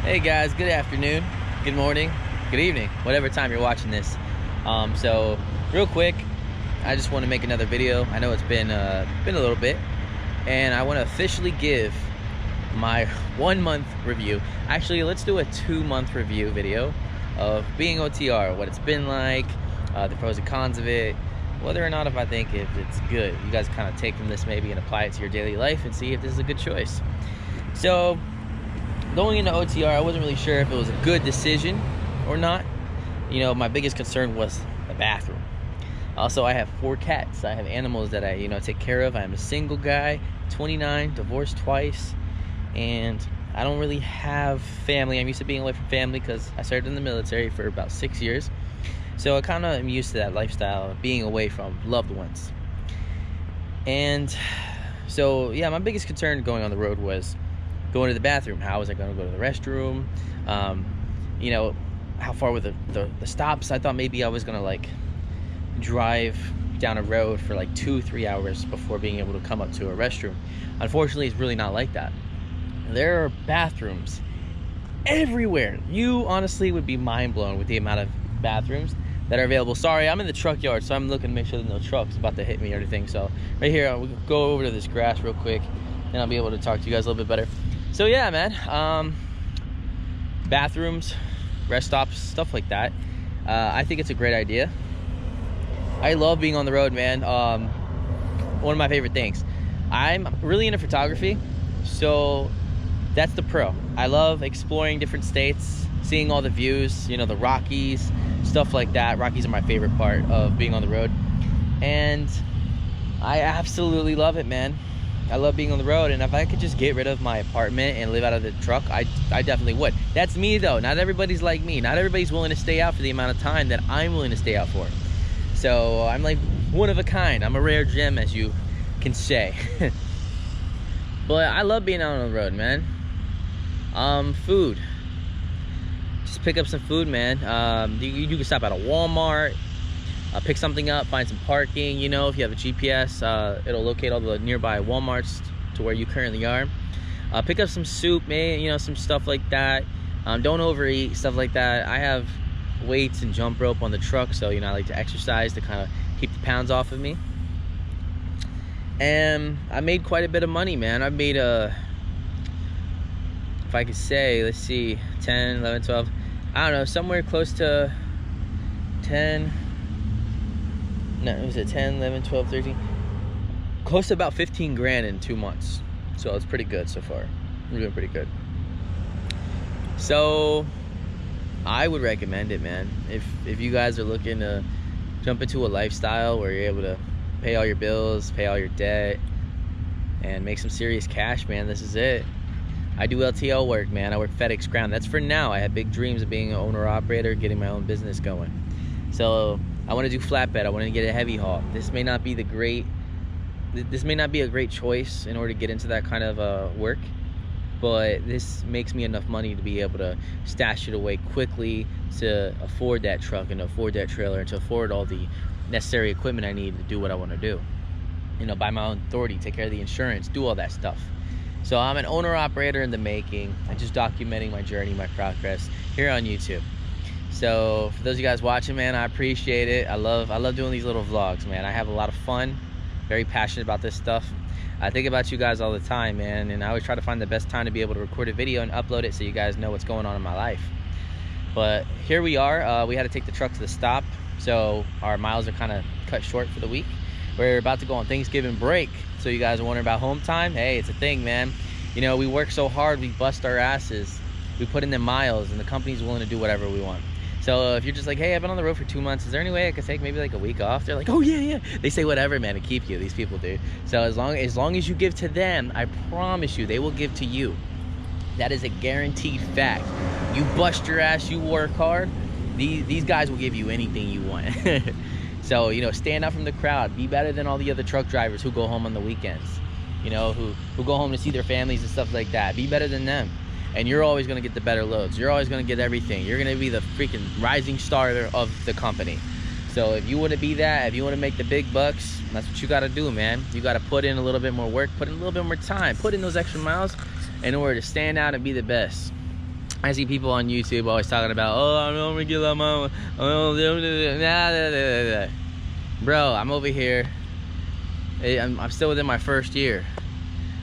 Hey guys, good afternoon, good morning, good evening, whatever time you're watching this. So real quick, I just want to make another video. I know it's been a little bit, and I want to officially give my 1 month review. Actually, let's do a 2 month review video of being OTR, what it's been like, the pros and cons of it, whether or not if it's good. You guys kind of take from this maybe and apply it to your daily life and see if this is a good choice. So going into OTR, I wasn't really sure if it was a good decision or not. You know, my biggest concern was the bathroom. Also, I have 4 cats. I have animals that I, take care of. I'm a single guy, 29, divorced twice, and I don't really have family. I'm used to being away from family because I served in the military for about 6 years. So I kind of am used to that lifestyle of being away from loved ones. And so, yeah, my biggest concern going on the road was going to the bathroom. How was I going to go to the restroom? How far were the stops? I thought maybe I was going to drive down a road for 2-3 hours before being able to come up to a restroom. Unfortunately, it's really not like that. There are bathrooms everywhere. You honestly would be mind blown with the amount of bathrooms that are available. Sorry, I'm in the truck yard, so I'm looking to make sure that no truck's about to hit me or anything. So right here, we'll go over to this grass real quick, and I'll be able to talk to you guys a little bit better. So yeah, man, bathrooms, rest stops, stuff like that. I think it's a great idea. I love being on the road, man. One of my favorite things. I'm really into photography, so that's the pro. I love exploring different states, seeing all the views, the Rockies, stuff like that. Rockies are my favorite part of being on the road, and I absolutely love it, man. I love being on the road, and if I could just get rid of my apartment and live out of the truck, I definitely would. That's me, though. Not everybody's like me. Not everybody's willing to stay out for the amount of time that I'm willing to stay out for. So I'm like one of a kind. I'm a rare gem, as you can say. But I love being out on the road, man. Food. Just pick up some food, man. You can stop at a Walmart. Pick something up, find some parking. If you have a GPS, it'll locate all the nearby Walmarts to where you currently are. Pick up some soup, man, some stuff like that. Don't overeat, stuff like that. I have weights and jump rope on the truck, so I like to exercise to kind of keep the pounds off of me. And I made quite a bit of money, man. I made if I could say, let's see, 10, 11, 12, I don't know, somewhere close to 10. No, was it 10, 11, 12, 13? Close to about 15 grand in 2 months. So it's pretty good so far. We're doing pretty good. So I would recommend it, man. If you guys are looking to jump into a lifestyle where you're able to pay all your bills, pay all your debt, and make some serious cash, man, this is it. I do LTL work, man. I work FedEx Ground. That's for now. I have big dreams of being an owner-operator, getting my own business going. So I want to do flatbed. I want to get a heavy haul. This may not be a great choice in order to get into that kind of work, but this makes me enough money to be able to stash it away quickly to afford that truck and afford that trailer and to afford all the necessary equipment I need to do what I want to do. Buy my own authority, take care of the insurance, do all that stuff. So I'm an owner-operator in the making. I'm just documenting my journey, my progress here on YouTube. So for those of you guys watching, man, I appreciate it. I love doing these little vlogs, man. I have a lot of fun, very passionate about this stuff. I think about you guys all the time, man, and I always try to find the best time to be able to record a video and upload it so you guys know what's going on in my life. But here we are. We had to take the truck to the stop, so our miles are kind of cut short for the week. We're about to go on Thanksgiving break, so you guys are wondering about home time. Hey, it's a thing, man. We work so hard, we bust our asses, we put in the miles, and the company's willing to do whatever we want. So if you're just like, hey, I've been on the road for 2 months, is there any way I could take maybe a week off? They're like, oh yeah. They say whatever, man, to keep you. These people do. So as long as you give to them, I promise you, they will give to you. That is a guaranteed fact. You bust your ass, you work hard, these guys will give you anything you want. So, stand out from the crowd. Be better than all the other truck drivers who go home on the weekends. Who go home to see their families and stuff like that. Be better than them. And you're always going to get the better loads. You're always going to get everything. You're going to be the freaking rising star of the company. So if you want to be that, if you want to make the big bucks, that's what you got to do, man. You got to put in a little bit more work, put in a little bit more time, put in those extra miles in order to stand out and be the best. I see people on YouTube always talking about, oh, I'm gonna get a mama. Bro, I'm over here. I'm still within my first year.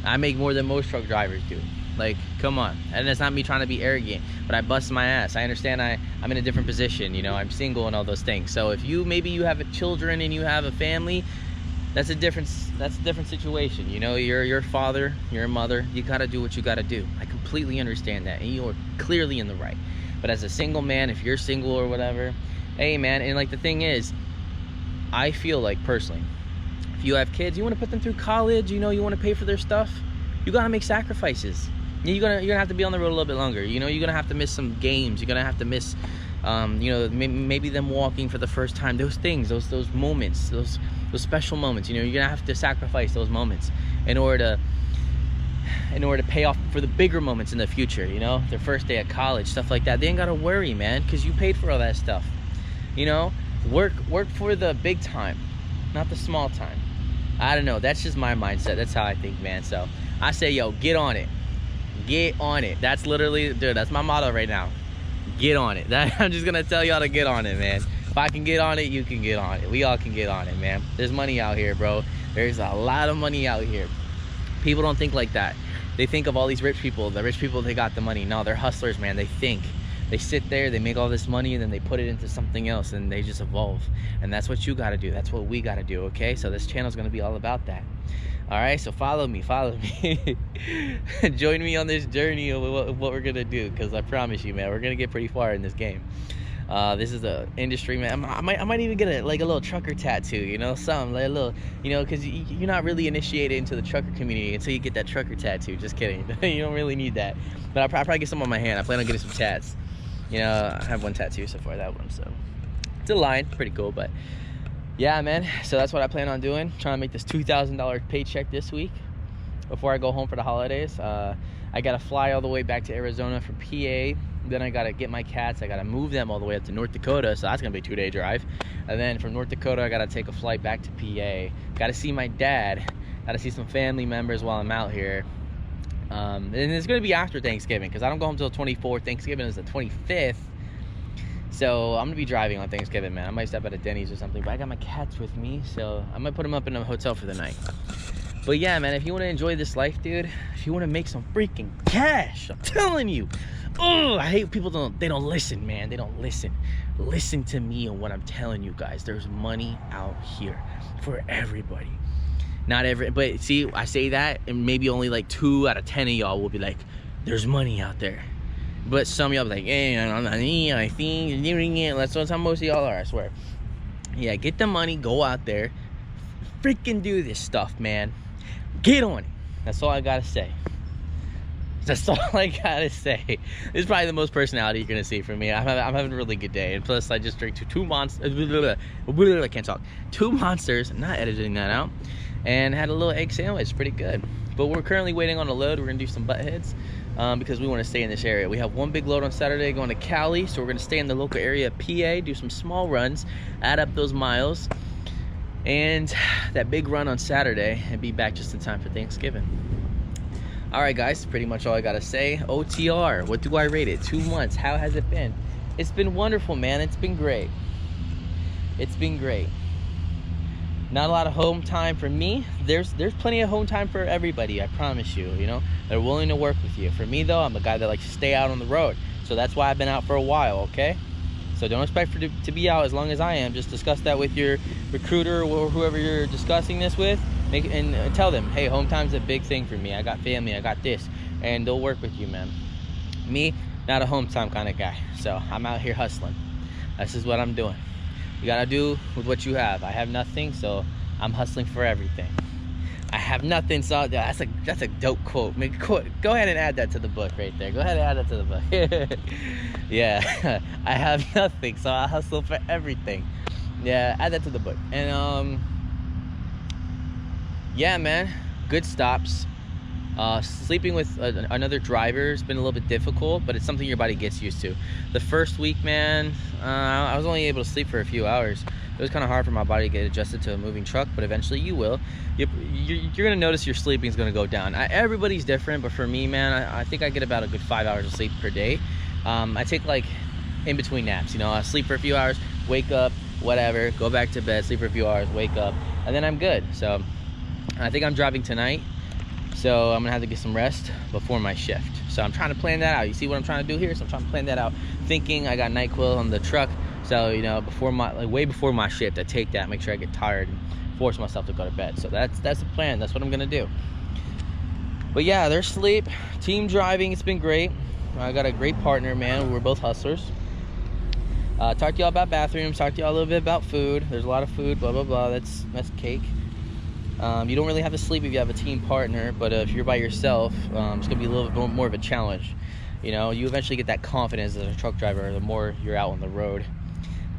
I make more than most truck drivers do. Like, come on. And it's not me trying to be arrogant, but I bust my ass. I understand I'm in a different position, you know, I'm single and all those things. So if maybe you have children and you have a family, that's a different situation. You know, you're a father, you're a mother, you gotta do what you gotta do. I completely understand that, and you are clearly in the right. But as a single man, if you're single or whatever, hey man, and like the thing is, I feel like personally, if you have kids, you want to put them through college, you know, you want to pay for their stuff, you gotta make sacrifices. You're gonna have to be on the road a little bit longer. You know, you're gonna have to miss some games. You're gonna have to miss, you know, maybe them walking for the first time. Those things, those moments, those special moments. You know, you're gonna have to sacrifice those moments in order to pay off for the bigger moments in the future. You know, their first day at college, stuff like that. They ain't gotta worry, man, because you paid for all that stuff. You know, work for the big time, not the small time. I don't know. That's just my mindset. That's how I think, man. So I say, yo, get on it. Get on it. That's literally, dude, that's my motto right now. Get on it. I'm just gonna tell y'all to get on it, man. If I can get on it, you can get on it. We all can get on it, man. There's money out here, bro. There's a lot of money out here. People don't think like that. They think of all these rich people. The rich people, they got the money. No, they're hustlers, man. They think. They sit there, they make all this money, and then they put it into something else, and they just evolve. And that's what you gotta do. That's what we gotta do, okay? So this channel is gonna be all about that. All right, so follow me. Join me on this journey of what we're gonna do, because I promise you, man, we're gonna get pretty far in this game. This is the industry, man. I might even get a little trucker tattoo, you know, something like a little, you know, because you're not really initiated into the trucker community until you get that trucker tattoo. Just kidding. You don't really need that. But I'll probably get some on my hand. I plan on getting some tats. You know, I have one tattoo so far, that one, so it's a line, pretty cool. But yeah, man, so that's what I plan on doing, trying to make this $2,000 paycheck this week before I go home for the holidays. I gotta fly all the way back to Arizona from PA, then I gotta get my cats, I gotta move them all the way up to North Dakota, so that's gonna be a 2-day drive. And then from North Dakota, I gotta take a flight back to PA, gotta see my dad, gotta see some family members while I'm out here. And it's gonna be after Thanksgiving, because I don't go home until 24th. Thanksgiving is the 25th, so I'm gonna be driving on Thanksgiving, man. I might stop at a Denny's or something, but I got my cats with me, so I might put them up in a hotel for the night. But yeah, man, if you want to enjoy this life, dude, if you want to make some freaking cash, I'm telling you. Oh, I hate people they don't listen, man. They don't listen. Listen to me and what I'm telling you guys. There's money out here for everybody. Not every, but see, I say that, and maybe only like 2 out of 10 of y'all will be like, there's money out there. But some of y'all be like, hey, I think, that's what most of y'all are, I swear. Yeah, get the money, go out there, freaking do this stuff, man. Get on it. That's all I gotta say. That's all I gotta say. This is probably the most personality you're gonna see from me. I'm having a really good day, and plus I just drank two monsters. I can't talk. 2 monsters. I'm not editing that out. And had a little egg sandwich, pretty good. But we're currently waiting on a load. We're gonna do some butt heads because we want to stay in this area. We have one big load on Saturday going to Cali, so we're gonna stay in the local area of PA, do some small runs, add up those miles, and that big run on Saturday, and be back just in time for Thanksgiving. All right, guys, pretty much all I gotta say. OTR, what do I rate it? 2 months, how has it been? It's been wonderful, man. It's been great. It's been great. Not a lot of home time for me. There's plenty of home time for everybody, I promise you, you know. They're willing to work with you. For me, though, I'm a guy that likes to stay out on the road. So that's why I've been out for a while, okay? So don't expect to be out as long as I am. Just discuss that with your recruiter or whoever you're discussing this with. And tell them, hey, home time's a big thing for me. I got family, I got this. And they'll work with you, man. Me, not a home time kind of guy. So I'm out here hustling. This is what I'm doing. You gotta do with what you have. I have nothing, so I'm hustling for everything. I have nothing, so that's a dope quote. Go ahead and add that to the book right there. Go ahead and add that to the book. Yeah, I have nothing, so I hustle for everything. Yeah, add that to the book. And yeah, man, good stops. Sleeping with another driver has been a little bit difficult, but it's something your body gets used to. The first week, man, I was only able to sleep for a few hours. It was kind of hard for my body to get adjusted to a moving truck, but eventually you will. You're gonna notice your sleeping is gonna go down. Everybody's different, but for me, man, I think I get about a good 5 hours of sleep per day. I take like in between naps, you know, I sleep for a few hours, wake up, whatever, go back to bed, sleep for a few hours, wake up, and then I'm good. So I think I'm driving tonight, so I'm gonna have to get some rest before my shift. So I'm trying to plan that out. You see what I'm trying to do here? So I'm trying to plan that out, thinking I got NyQuil on the truck, so you know, before my, like, way before my shift, I take that, make sure I get tired and force myself to go to bed. So that's the plan. That's what I'm gonna do. But yeah, there's sleep, team driving, it's been great. I got a great partner, man. We're both hustlers. Talk to y'all about bathrooms, talk to y'all a little bit about food. There's a lot of food, blah blah blah. That's cake. You don't really have to sleep if you have a team partner, but if you're by yourself, it's gonna be a little bit more of a challenge. You know, you eventually get that confidence as a truck driver the more you're out on the road.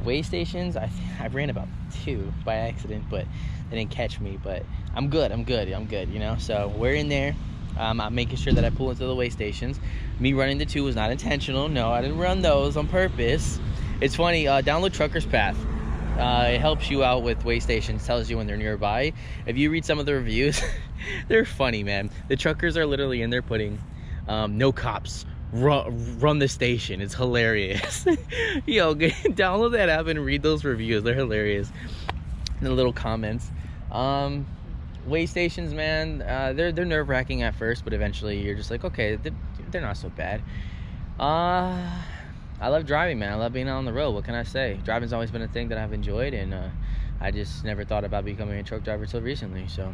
Way stations, I ran about 2 by accident, but they didn't catch me. But I'm good, you know. So we're in there. I'm making sure that I pull into the way stations. Me running the 2 was not intentional. No, I didn't run those on purpose. It's funny, download Trucker's Path. It helps you out with way stations, tells you when they're nearby. If you read some of the reviews, they're funny, man. The truckers are literally in there putting no cops, run the station. It's hilarious. Yo, download that app and read those reviews. They're hilarious. The little comments. Way stations, man, they're nerve-wracking at first, but eventually you're just like, okay, they're not so bad. I love driving, man. I love being out on the road. What can I say? Driving's always been a thing that I've enjoyed, and I just never thought about becoming a truck driver until recently. So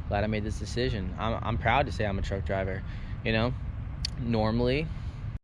glad I made this decision. I'm proud to say I'm a truck driver. You know, normally